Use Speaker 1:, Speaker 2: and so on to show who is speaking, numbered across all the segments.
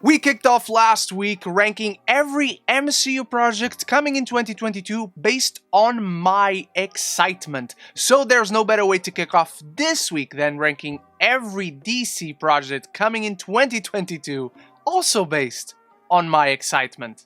Speaker 1: We kicked off last week ranking every MCU project coming in 2022 based on my excitement. So there's no better way to kick off this week than ranking every DC project coming in 2022, also based on my excitement.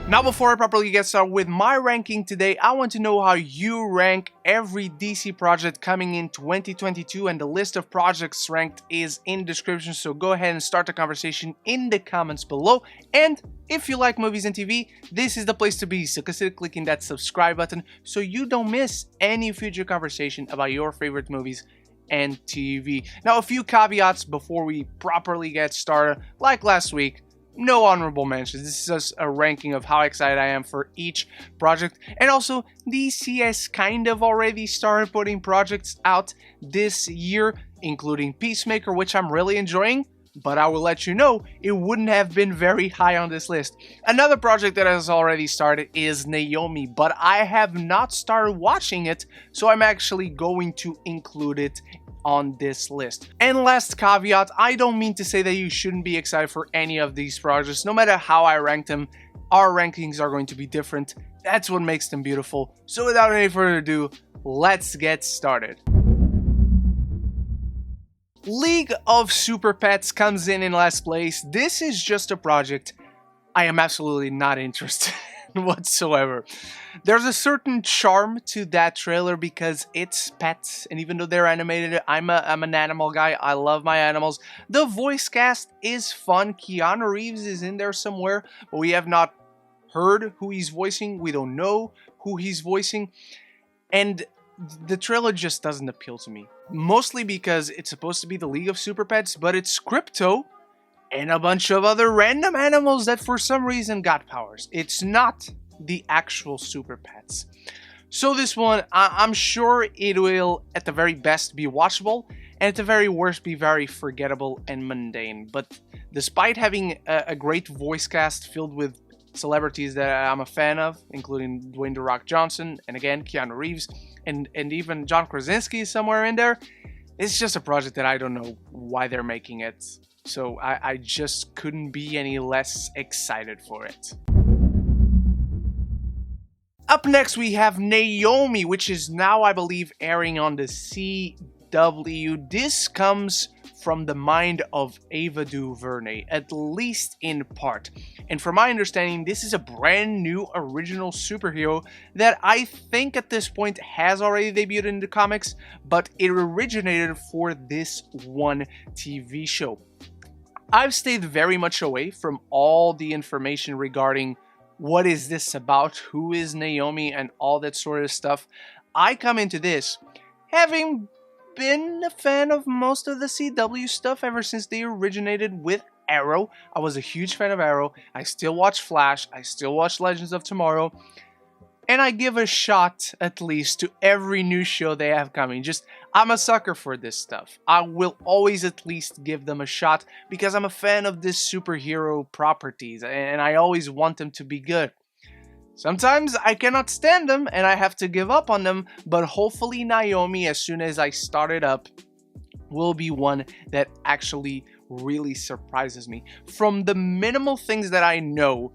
Speaker 1: Now, before I properly get started with my ranking today, I want to know how you rank every DC project coming in 2022, and the list of projects ranked is in the description, so go ahead and start the conversation in the comments below. And if you like movies and TV, this is the place to be, so consider clicking that subscribe button so you don't miss any future conversation about your favorite movies and TV. Now, a few caveats before we properly get started. Like last week, no honorable mentions. This is just a ranking of how excited I am for each project. And also, DC has kind of already started putting projects out this year, including Peacemaker, which I'm really enjoying, but I will let you know, it wouldn't have been very high on this list. Another project that has already started is Naomi, but I have not started watching it, so I'm actually going to include it on this list. And last caveat, I don't mean to say that you shouldn't be excited for any of these projects. No matter how I rank them, our rankings are going to be different. That's what makes them beautiful. So without any further ado, let's get started. League of Superpets comes in last place. This is just a project I am absolutely not interested in whatsoever. There's a certain charm to that trailer because it's pets, and even though they're animated, I'm an animal guy. I love my animals. The voice cast is fun. Keanu Reeves is in there somewhere, but we have not heard who he's voicing. We don't know who he's voicing, and the trailer just doesn't appeal to me. Mostly because it's supposed to be the League of Superpets, but it's Crypto and a bunch of other random animals that for some reason got powers. It's not the actual Super Pets. So this one, I'm sure it will at the very best be watchable, and at the very worst be very forgettable and mundane. But despite having a great voice cast filled with celebrities that I'm a fan of, including Dwayne "The Rock" Johnson, and again Keanu Reeves, and even John Krasinski is somewhere in there, it's just a project that I don't know why they're making it. So I just couldn't be any less excited for it. Up next, we have Naomi, which is now, I believe, airing on the CW. This comes from the mind of Ava DuVernay, at least in part. And from my understanding, this is a brand new original superhero that I think at this point has already debuted in the comics, but it originated for this one TV show. I've stayed very much away from all the information regarding what is this about, who is Naomi, and all that sort of stuff. I come into this having been a fan of most of the CW stuff ever since they originated with Arrow. I was a huge fan of Arrow. I still watch Flash. I still watch Legends of Tomorrow. And I give a shot, at least, to every new show they have coming. I'm a sucker for this stuff. I will always at least give them a shot because I'm a fan of this superhero properties and I always want them to be good. Sometimes I cannot stand them and I have to give up on them, but hopefully Naomi, as soon as I start it up, will be one that actually really surprises me. From the minimal things that I know,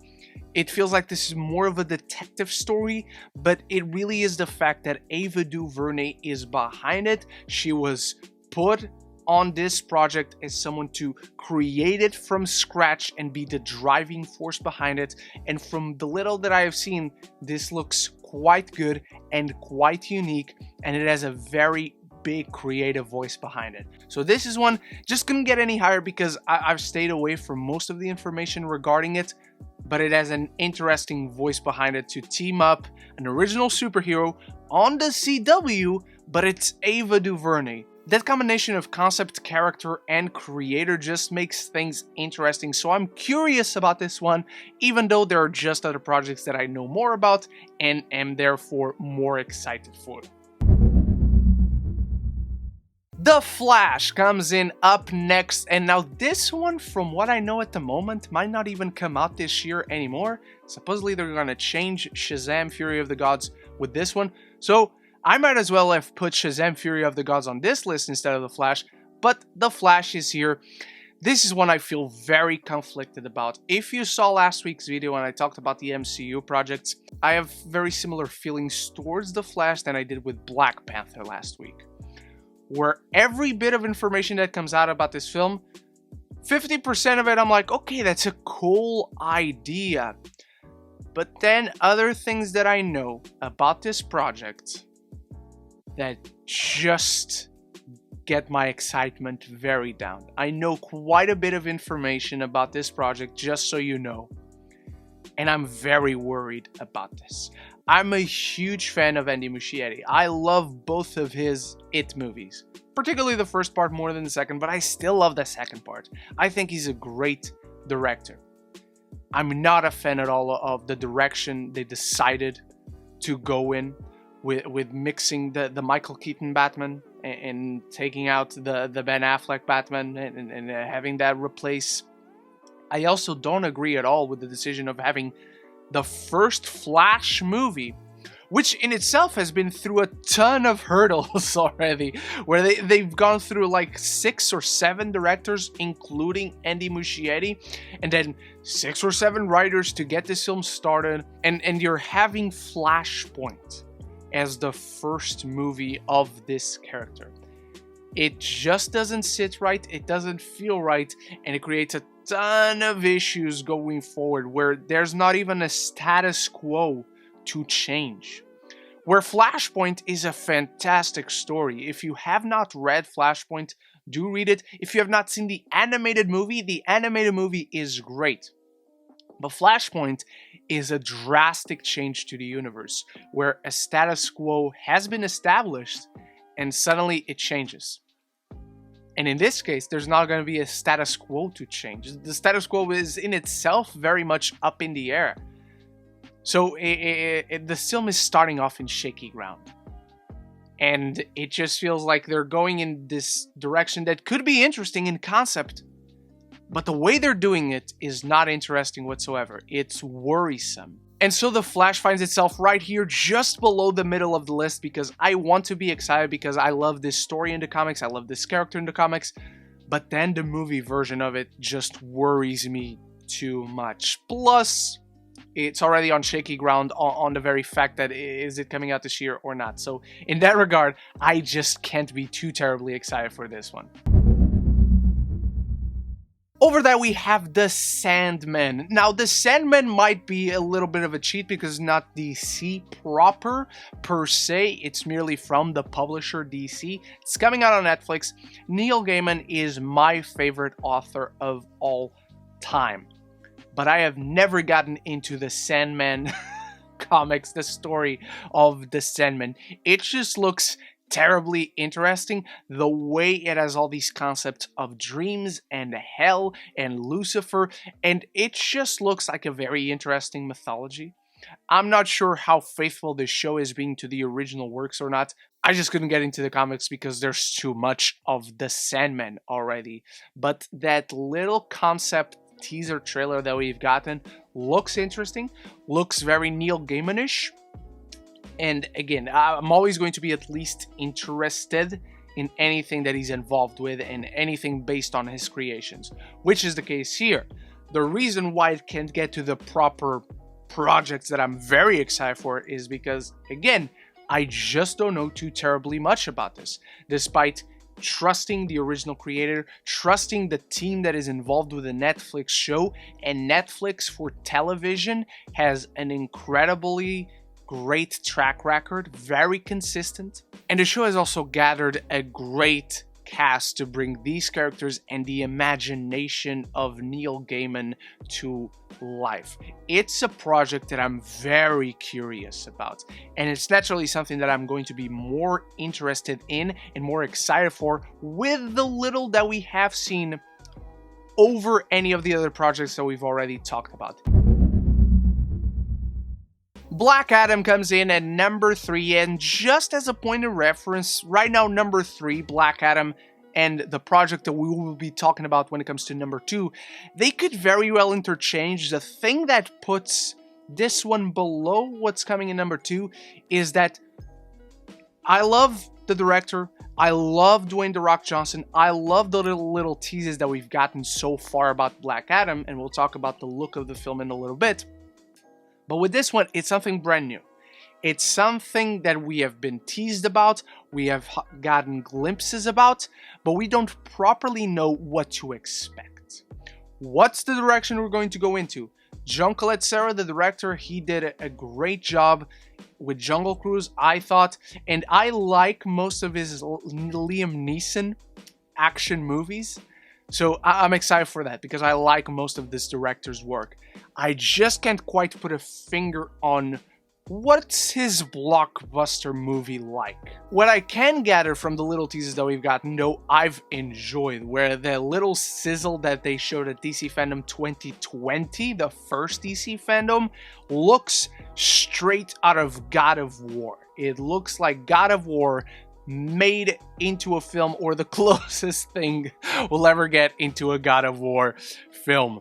Speaker 1: it feels like this is more of a detective story, but it really is the fact that Ava DuVernay is behind it. She was put on this project as someone to create it from scratch and be the driving force behind it. And from the little that I have seen, this looks quite good and quite unique, and it has a very big creative voice behind it. So this is one just couldn't get any higher because I've stayed away from most of the information regarding it, but it has an interesting voice behind it to team up an original superhero on the CW, but it's Ava DuVernay. That combination of concept, character, and creator just makes things interesting, so I'm curious about this one, even though there are just other projects that I know more about and am therefore more excited for. The Flash comes in up next, and now this one, from what I know at the moment, might not even come out this year anymore. Supposedly they're gonna change Shazam Fury of the Gods with this one, so I might as well have put Shazam Fury of the Gods on this list instead of The Flash, But The Flash is here. This is one I feel very conflicted about. If you saw last week's video when I talked about the MCU projects, I have very similar feelings towards The Flash than I did with Black Panther last week. Where every bit of information that comes out about this film, 50% of it I'm like, okay, that's a cool idea. But then other things that I know about this project that just get my excitement very down. I know quite a bit of information about this project, just so you know. And I'm very worried about this. I'm a huge fan of Andy Muschietti. I love both of his It movies. Particularly the first part more than the second, but I still love the second part. I think he's a great director. I'm not a fan at all of the direction they decided to go in with mixing the Michael Keaton Batman and taking out the Ben Affleck Batman and having that replace. I also don't agree at all with the decision of having the first Flash movie, which in itself has been through a ton of hurdles already, where they've gone through like 6 or 7 directors, including Andy Muschietti, and then 6 or 7 writers to get this film started, and you're having Flashpoint as the first movie of this character. It just doesn't sit right, it doesn't feel right, and it creates a ton of issues going forward where there's not even a status quo to change. Where Flashpoint is a fantastic story. If you have not read Flashpoint, do read it. If you have not seen the animated movie is great. But Flashpoint is a drastic change to the universe, where a status quo has been established and suddenly it changes. And in this case, there's not going to be a status quo to change. The status quo is in itself very much up in the air. So the film is starting off in shaky ground. And it just feels like they're going in this direction that could be interesting in concept. But the way they're doing it is not interesting whatsoever. It's worrisome. And so The Flash finds itself right here just below the middle of the list because I want to be excited because I love this story in the comics. I love this character in the comics. But then the movie version of it just worries me too much. Plus, it's already on shaky ground on the very fact that is it coming out this year or not. So in that regard, I just can't be too terribly excited for this one. Over that, we have The Sandman. Now, The Sandman might be a little bit of a cheat because it's not DC proper, per se. It's merely from the publisher DC. It's coming out on Netflix. Neil Gaiman is my favorite author of all time. But I have never gotten into the Sandman comics, the story of The Sandman. It just looks terribly interesting, the way it has all these concepts of dreams and hell and Lucifer, and it just looks like a very interesting mythology. I'm not sure how faithful this show is being to the original works or not. I just couldn't get into the comics because there's too much of the Sandman already. But that little concept teaser trailer that we've gotten looks interesting, looks very Neil Gaiman-ish. And again, I'm always going to be at least interested in anything that he's involved with and anything based on his creations, which is the case here. The reason why it can't get to the proper projects that I'm very excited for is because, again, I just don't know too terribly much about this, despite trusting the original creator, trusting the team that is involved with the Netflix show, and Netflix for television has an incredibly great track record, very consistent, and the show has also gathered a great cast to bring these characters and the imagination of Neil Gaiman to life. It's a project that I'm very curious about, and it's naturally something that I'm going to be more interested in and more excited for with the little that we have seen over any of the other projects that we've already talked about. Black Adam comes in at number 3, and just as a point of reference, right now number 3, Black Adam, and the project that we will be talking about when it comes to number 2, they could very well interchange. The thing that puts this one below what's coming in number 2 is that I love the director. I love Dwayne "The Rock" Johnson. I love the little teases that we've gotten so far about Black Adam, and we'll talk about the look of the film in a little bit. But with this one, it's something brand new. It's something that we have been teased about, we have gotten glimpses about, but we don't properly know what to expect. What's the direction we're going to go into? John Colet-Serra, the director, he did a great job with Jungle Cruise, I thought, and I like most of his Liam Neeson action movies. So I'm excited for that because I like most of this director's work. I just can't quite put a finger on what's his blockbuster movie like. What I can gather from the little teasers that we've gotten, though, I've enjoyed, where the little sizzle that they showed at DC Fandom 2020, the first DC Fandom, looks straight out of God of War. It looks like God of War made into a film, or the closest thing we'll ever get into a God of War film.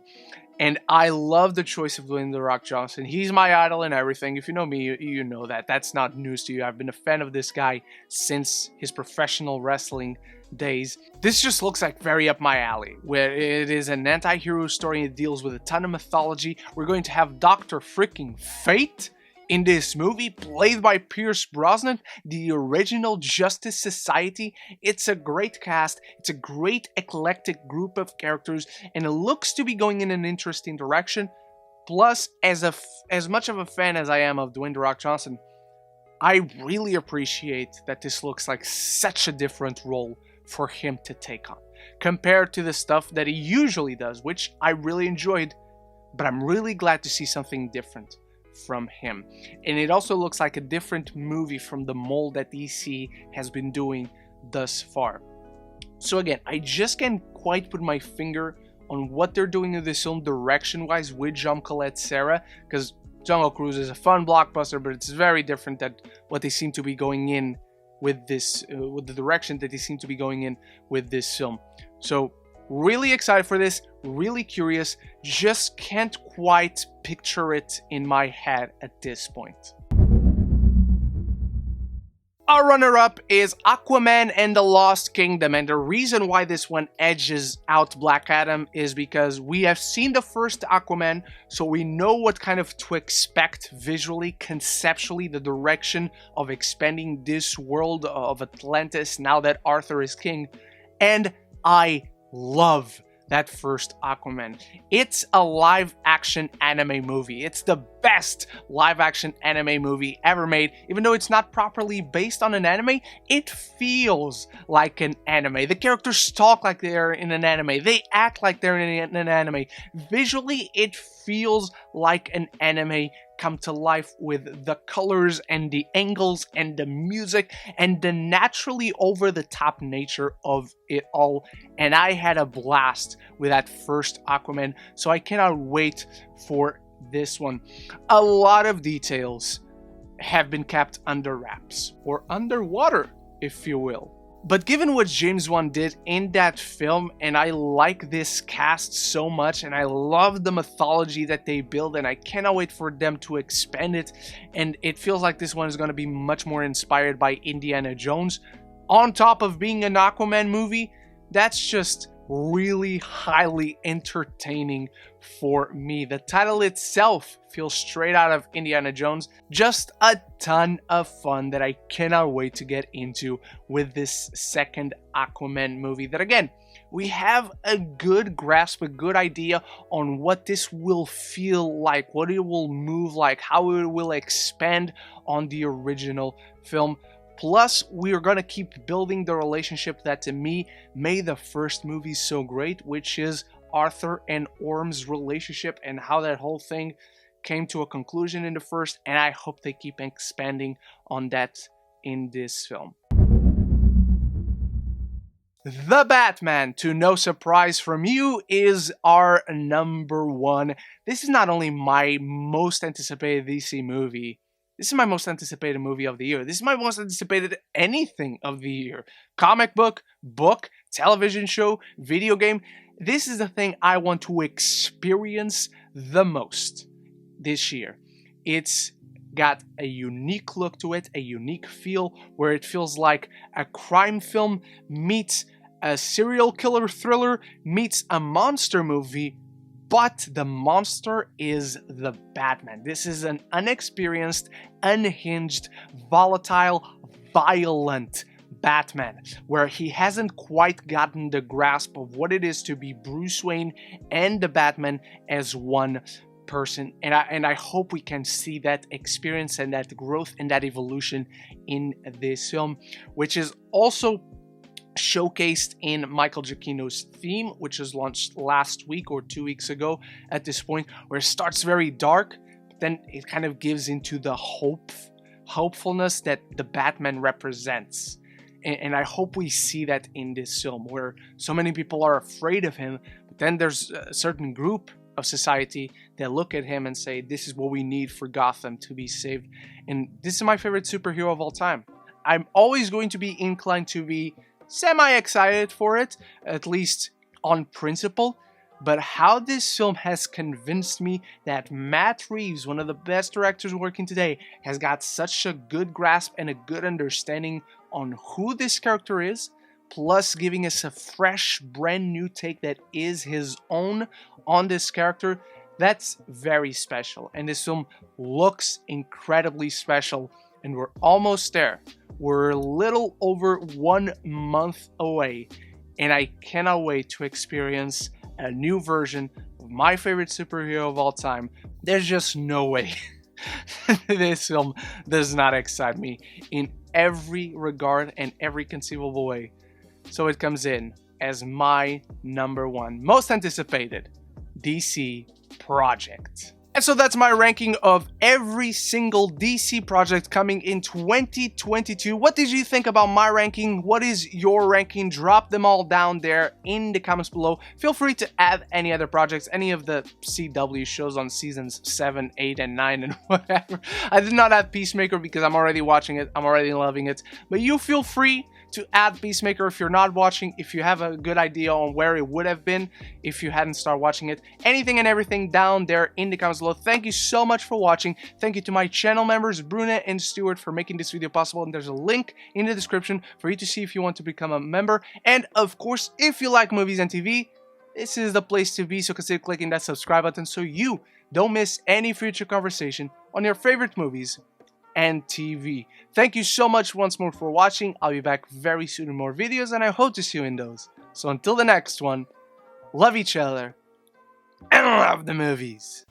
Speaker 1: And I love the choice of Dwayne "The Rock" Johnson. He's my idol and everything. If you know me, you know that. That's not news to you. I've been a fan of this guy since his professional wrestling days. This just looks like very up my alley, where it is an anti-hero story. It deals with a ton of mythology. We're going to have Dr. Freaking Fate in this movie, played by Pierce Brosnan, the original Justice Society. It's a great cast, it's a great eclectic group of characters, and it looks to be going in an interesting direction. Plus, as much of a fan as I am of Dwayne "The Rock" Johnson, I really appreciate that this looks like such a different role for him to take on, compared to the stuff that he usually does, which I really enjoyed, but I'm really glad to see something different from him. And it also looks like a different movie from the mold that DC has been doing thus far. So again, I just can't quite put my finger on what they're doing in this film direction-wise with John Colet-Serra, because Jungle Cruise is a fun blockbuster, but it's very different than what they seem to be going in with this, with the direction that they seem to be going in with this film. So really excited for this, really curious, just can't quite picture it in my head at this point. Our runner-up is Aquaman and the Lost Kingdom, and the reason why this one edges out Black Adam is because we have seen the first Aquaman, so we know what kind of to expect visually, conceptually, the direction of expanding this world of Atlantis now that Arthur is king, and I love that first Aquaman. It's a live-action anime movie. It's the best live-action anime movie ever made. Even though it's not properly based on an anime, it feels like an anime. The characters talk like they're in an anime. They act like they're in an anime. Visually, it feels like an anime come to life with the colors and the angles and the music and the naturally over-the-top nature of it all. And I had a blast with that first Aquaman, so I cannot wait for this one. A lot of details have been kept under wraps, or underwater, if you will. But given what James Wan did in that film, and I like this cast so much, and I love the mythology that they build, and I cannot wait for them to expand it, and it feels like this one is going to be much more inspired by Indiana Jones, on top of being an Aquaman movie. That's just really highly entertaining for me. The title itself feels straight out of Indiana Jones. Just a ton of fun that I cannot wait to get into with this second Aquaman movie. That again, we have a good grasp, a good idea on what this will feel like, what it will move like, how it will expand on the original film. Plus, we are going to keep building the relationship that, to me, made the first movie so great, which is Arthur and Orm's relationship and how that whole thing came to a conclusion in the first, and I hope they keep expanding on that in this film. The Batman, to no surprise from you, is our number one. This is not only my most anticipated DC movie, this is my most anticipated movie of the year. This is my most anticipated anything of the year. Comic book, television show, video game. This is the thing I want to experience the most this year. It's got a unique look to it, a unique feel, where it feels like a crime film meets a serial killer thriller meets a monster movie, but the monster is the Batman. This is an unexperienced, unhinged, volatile, violent Batman, where he hasn't quite gotten the grasp of what it is to be Bruce Wayne and the Batman as one person. And I hope we can see that experience and that growth and that evolution in this film, which is also showcased in Michael Giacchino's theme, which was launched last week or 2 weeks ago at this point, where it starts very dark, but then it kind of gives into the hopefulness that the Batman represents. And I hope we see that in this film, where so many people are afraid of him, but then there's a certain group of society that look at him and say, this is what we need for Gotham to be saved. And this is my favorite superhero of all time. I'm always going to be inclined to be semi-excited for it, at least on principle. But how this film has convinced me that Matt Reeves, one of the best directors working today, has got such a good grasp and a good understanding on who this character is, plus giving us a fresh, brand new take that is his own on this character, that's very special. And this film looks incredibly special, and we're almost there. We're a little over 1 month away, and I cannot wait to experience a new version of my favorite superhero of all time. There's just no way this film does not excite me in every regard and every conceivable way. So it comes in as my number one most anticipated DC project. And so that's my ranking of every single DC project coming in 2022. What did you think about my ranking? What is your ranking? Drop them all down there in the comments below. Feel free to add any other projects, any of the CW shows on seasons 7, 8, and 9, and whatever. I did not add Peacemaker because I'm already watching it. I'm already loving it. But you feel free to add Peacemaker if you're not watching, if you have a good idea on where it would have been if you hadn't started watching it. Anything and everything down there in the comments below. Thank you so much for watching. Thank you to my channel members, Brune and Stuart, for making this video possible. And there's a link in the description for you to see if you want to become a member. And of course, if you like movies and TV, this is the place to be. So consider clicking that subscribe button so you don't miss any future conversation on your favorite movies and TV. Thank you so much once more for watching. I'll be back very soon with more videos, and I hope to see you in those. So until the next one, love each other and love the movies.